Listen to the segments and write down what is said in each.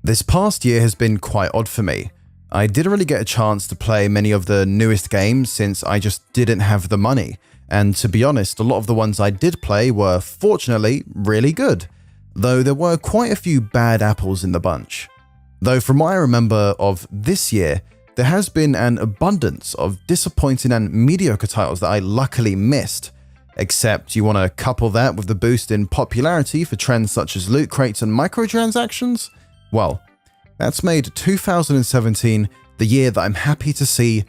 This past year has been quite odd for me. I didn't really get a chance to play many of the newest games since I just didn't have the money, and to be honest, a lot of the ones I did play were fortunately really good, though there were quite a few bad apples in the bunch. Though from what I remember of this year, there has been an abundance of disappointing and mediocre titles that I luckily missed, except you want to couple that with the boost in popularity for trends such as loot crates and microtransactions? Well, that's made 2017 the year that I'm happy to see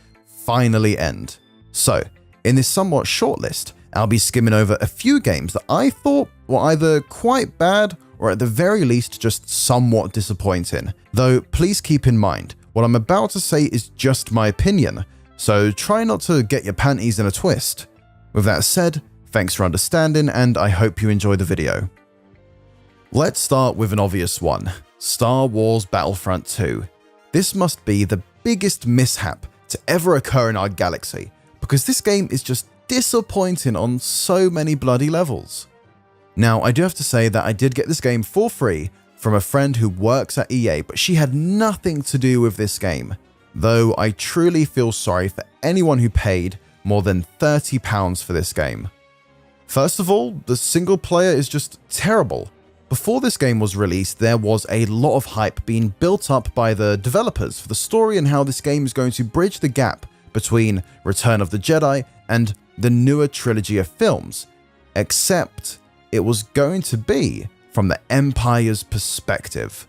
finally end. So, in this somewhat short list, I'll be skimming over a few games that I thought were either quite bad or at the very least just somewhat disappointing. Though please keep in mind, what I'm about to say is just my opinion, so try not to get your panties in a twist. With that said, thanks for understanding and I hope you enjoy the video. Let's start with an obvious one. Star Wars Battlefront 2. This must be the biggest mishap to ever occur in our galaxy, because this game is just disappointing on so many bloody levels. Now, I do have to say that I did get this game for free from a friend who works at EA, but she had nothing to do with this game, though I truly feel sorry for anyone who paid more than £30 for this game. First of all, the single player is just terrible. Before this game was released, there was a lot of hype being built up by the developers for the story and how this game is going to bridge the gap between Return of the Jedi and the newer trilogy of films, except it was going to be from the Empire's perspective.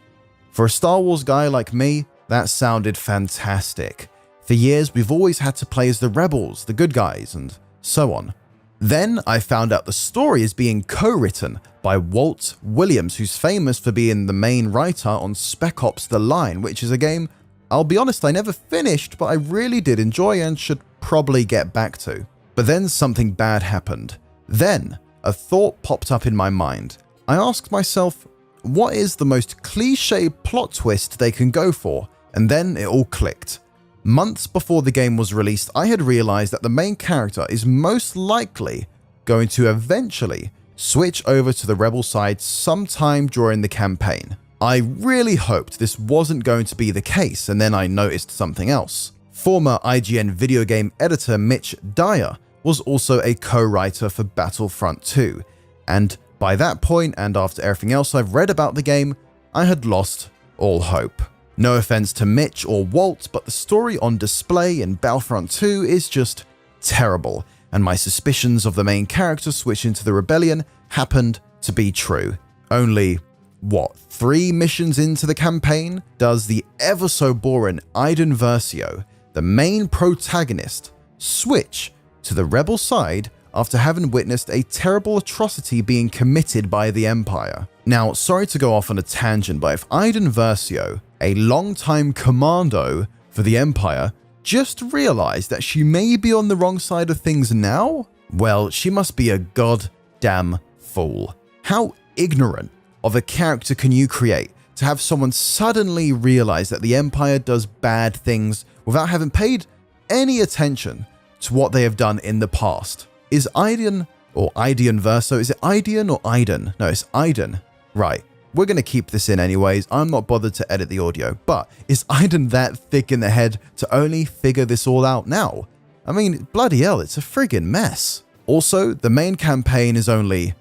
For a Star Wars guy like me, that sounded fantastic. For years, we've always had to play as the rebels, the good guys, and so on. Then I found out the story is being co-written by Walt Williams, who's famous for being the main writer on Spec Ops: The Line, which is a game, I'll be honest, I never finished, but I really did enjoy and should probably get back to. But then something bad happened. Then a thought popped up in my mind. I asked myself, what is the most cliche plot twist they can go for? And then it all clicked. Months before the game was released, I had realized that the main character is most likely going to eventually switch over to the rebel side sometime during the campaign. I really hoped this wasn't going to be the case, and then I noticed something else. Former IGN video game editor Mitch Dyer was also a co-writer for Battlefront 2, and by that point, and after everything else I've read about the game, I had lost all hope. No offense to Mitch or Walt, but the story on display in Battlefront 2 is just terrible, and my suspicions of the main character switching to the rebellion happened to be true. Only, 3 missions into the campaign does the ever so boring Iden Versio, the main protagonist, switch to the rebel side after having witnessed a terrible atrocity being committed by the Empire. Now, sorry to go off on a tangent, but if Iden Versio, a long-time commando for the Empire, just realized that she may be on the wrong side of things now, well, she must be a goddamn fool. How ignorant of a character can you create to have someone suddenly realize that the Empire does bad things without having paid any attention to what they have done in the past? Is Iden, or Iden Verso, is it Iden or Iden? No, it's Iden. Right. We're going to keep this in anyways. I'm not bothered to edit the audio. But is Iden that thick in the head to only figure this all out now? I mean, bloody hell, it's a friggin' mess. Also, the main campaign is only,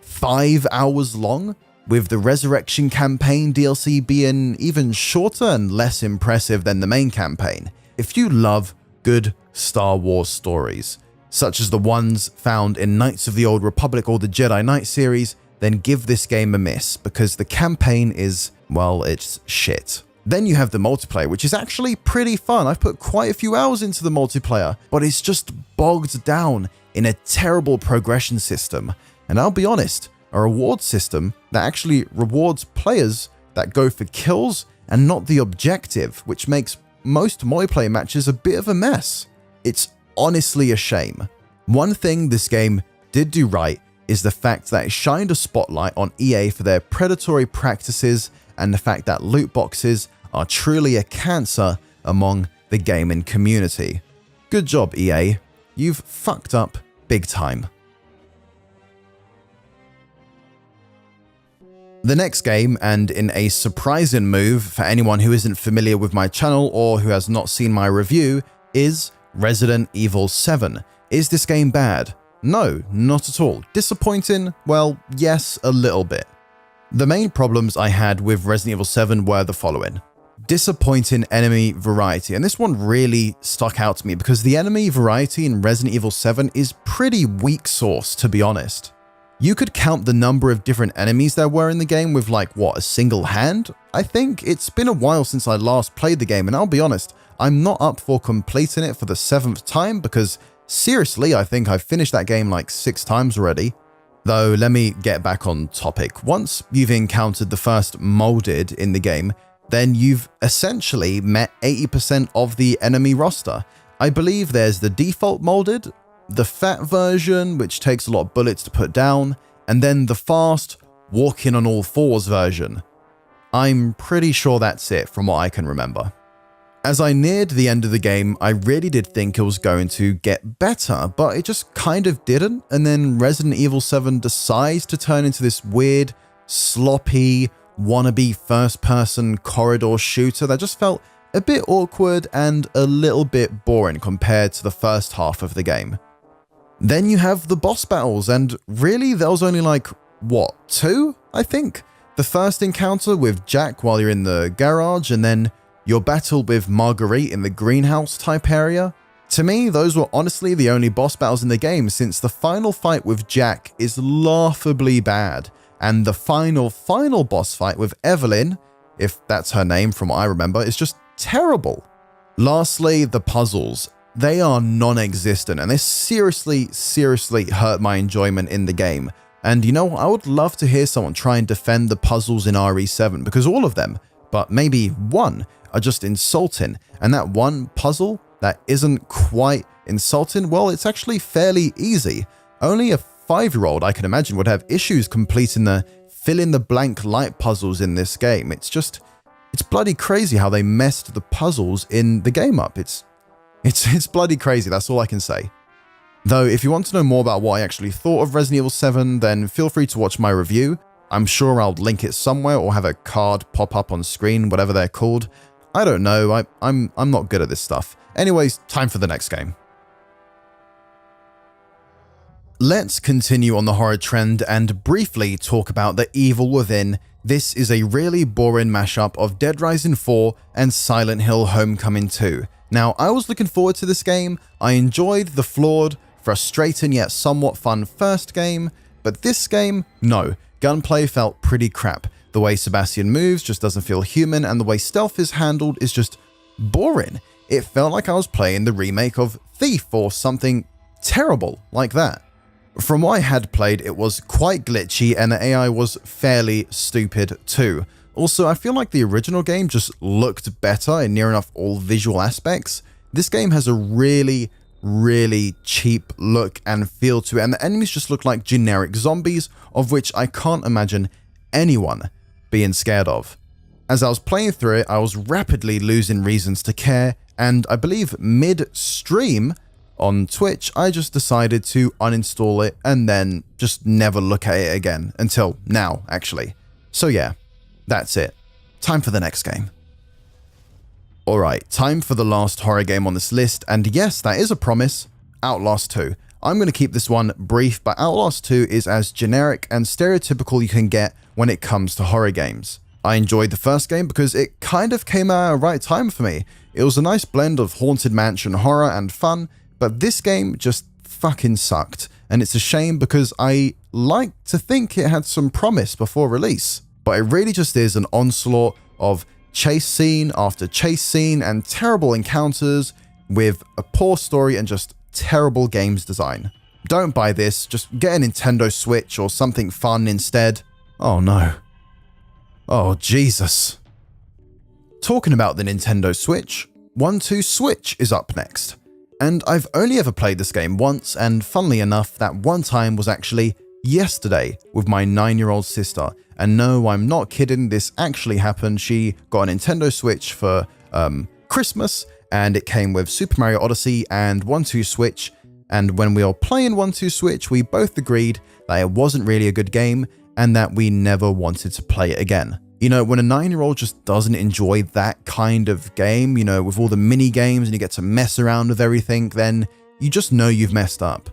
5 hours long? With the Resurrection campaign DLC being even shorter and less impressive than the main campaign. If you love good Star Wars stories, such as the ones found in Knights of the Old Republic or the Jedi Knight series, then give this game a miss, because the campaign is, well, it's shit. Then you have the multiplayer, which is actually pretty fun. I've put quite a few hours into the multiplayer, but it's just bogged down in a terrible progression system. And I'll be honest, a reward system that actually rewards players that go for kills and not the objective, which makes most multiplayer matches a bit of a mess. It's honestly a shame. One thing this game did do right is the fact that it shined a spotlight on EA for their predatory practices and the fact that loot boxes are truly a cancer among the gaming community. Good job, EA. You've fucked up big time. The next game, and in a surprising move for anyone who isn't familiar with my channel or who has not seen my review, is Resident Evil 7. Is this game bad? No, not at all. Disappointing? Well, yes, a little bit. The main problems I had with Resident Evil 7 were the following. Disappointing enemy variety, and this one really stuck out to me because the enemy variety in Resident Evil 7 is pretty weak sauce, to be honest. You could count the number of different enemies there were in the game with like, what, a single hand? I think it's been a while since I last played the game, and I'll be honest, I'm not up for completing it for the 7th time because seriously, I think I've finished that game like 6 times already. Though, let me get back on topic. Once you've encountered the first molded in the game, then you've essentially met 80% of the enemy roster. I believe there's the default molded, the fat version, which takes a lot of bullets to put down, and then the fast, walking on all fours version. I'm pretty sure that's it from what I can remember. As I neared the end of the game, I really did think it was going to get better, but it just kind of didn't, and then Resident Evil 7 decides to turn into this weird, sloppy, wannabe first-person corridor shooter that just felt a bit awkward and a little bit boring compared to the first half of the game. Then you have the boss battles, and really there was only like, what, 2, I think? The first encounter with Jack while you're in the garage, and then your battle with Marguerite in the greenhouse type area. To me, those were honestly the only boss battles in the game, since the final fight with Jack is laughably bad, and the final boss fight with Evelyn, if that's her name from what I remember, is just terrible. Lastly, the puzzles. They are non-existent, and they seriously hurt my enjoyment in the game. And you know, I would love to hear someone try and defend the puzzles in RE7, because all of them, but maybe one, are just insulting. And that one puzzle that isn't quite insulting, well, it's actually fairly easy. Only a 5-year-old, I can imagine, would have issues completing the fill-in-the-blank light puzzles in this game. It's bloody crazy how they messed the puzzles in the game up. It's bloody crazy, that's all I can say. Though, if you want to know more about what I actually thought of Resident Evil 7, then feel free to watch my review. I'm sure I'll link it somewhere or have a card pop up on screen, whatever they're called. I don't know, I'm not good at this stuff. Anyways, time for the next game. Let's continue on the horror trend and briefly talk about The Evil Within. This is a really boring mashup of Dead Rising 4 and Silent Hill Homecoming 2. Now, I was looking forward to this game. I enjoyed the flawed, frustrating yet somewhat fun first game, but this game, no. Gunplay felt pretty crap. The way Sebastian moves just doesn't feel human, and the way stealth is handled is just boring. It felt like I was playing the remake of Thief or something terrible like that. From what I had played, it was quite glitchy, and the AI was fairly stupid too. Also, I feel like the original game just looked better in near enough all visual aspects. This game has a really cheap look and feel to it, and the enemies just look like generic zombies, of which I can't imagine anyone being scared of. As I was playing through it, I was rapidly losing reasons to care, and I believe mid-stream on Twitch, I just decided to uninstall it and then just never look at it again, until now, actually. So yeah, that's it. Time for the next game. Alright, time for the last horror game on this list, and yes, that is a promise, Outlast 2. I'm going to keep this one brief, but Outlast 2 is as generic and stereotypical you can get when it comes to horror games. I enjoyed the first game because it kind of came out at the right time for me. It was a nice blend of Haunted Mansion horror and fun, but this game just fucking sucked, and it's a shame because I like to think it had some promise before release. But it really just is an onslaught of chase scene after chase scene and terrible encounters with a poor story and just terrible games design. Don't buy this, just get a Nintendo Switch or something fun instead. Oh no. Oh Jesus. Talking about the Nintendo Switch, 1-2 Switch is up next. And I've only ever played this game once, and funnily enough, that one time was actually yesterday with my 9-year-old sister. And no, I'm not kidding, this actually happened. She got a Nintendo Switch for Christmas, and it came with Super Mario Odyssey and 1-2 Switch. And when we were playing 1-2 Switch, we both agreed that it wasn't really a good game, and that we never wanted to play it again. You know, when a 9-year-old just doesn't enjoy that kind of game, you know, with all the mini games and you get to mess around with everything, then you just know you've messed up.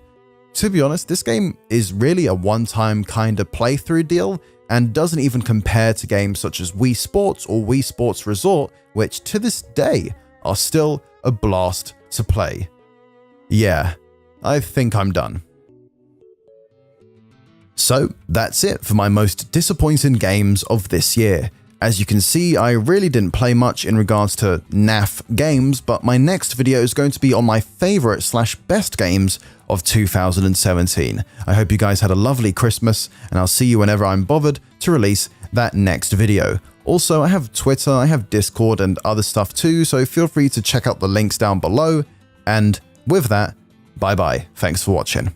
To be honest, this game is really a one-time kind of playthrough deal and doesn't even compare to games such as Wii Sports or Wii Sports Resort, which to this day are still a blast to play. Yeah, I think I'm done. So that's it for my most disappointing games of this year. As you can see, I really didn't play much in regards to naff games, but my next video is going to be on my favorite/best games of 2017. I hope you guys had a lovely Christmas, and I'll see you whenever I'm bothered to release that next video. Also, I have Twitter, I have Discord and other stuff too, so feel free to check out the links down below. And with that, bye bye. Thanks for watching.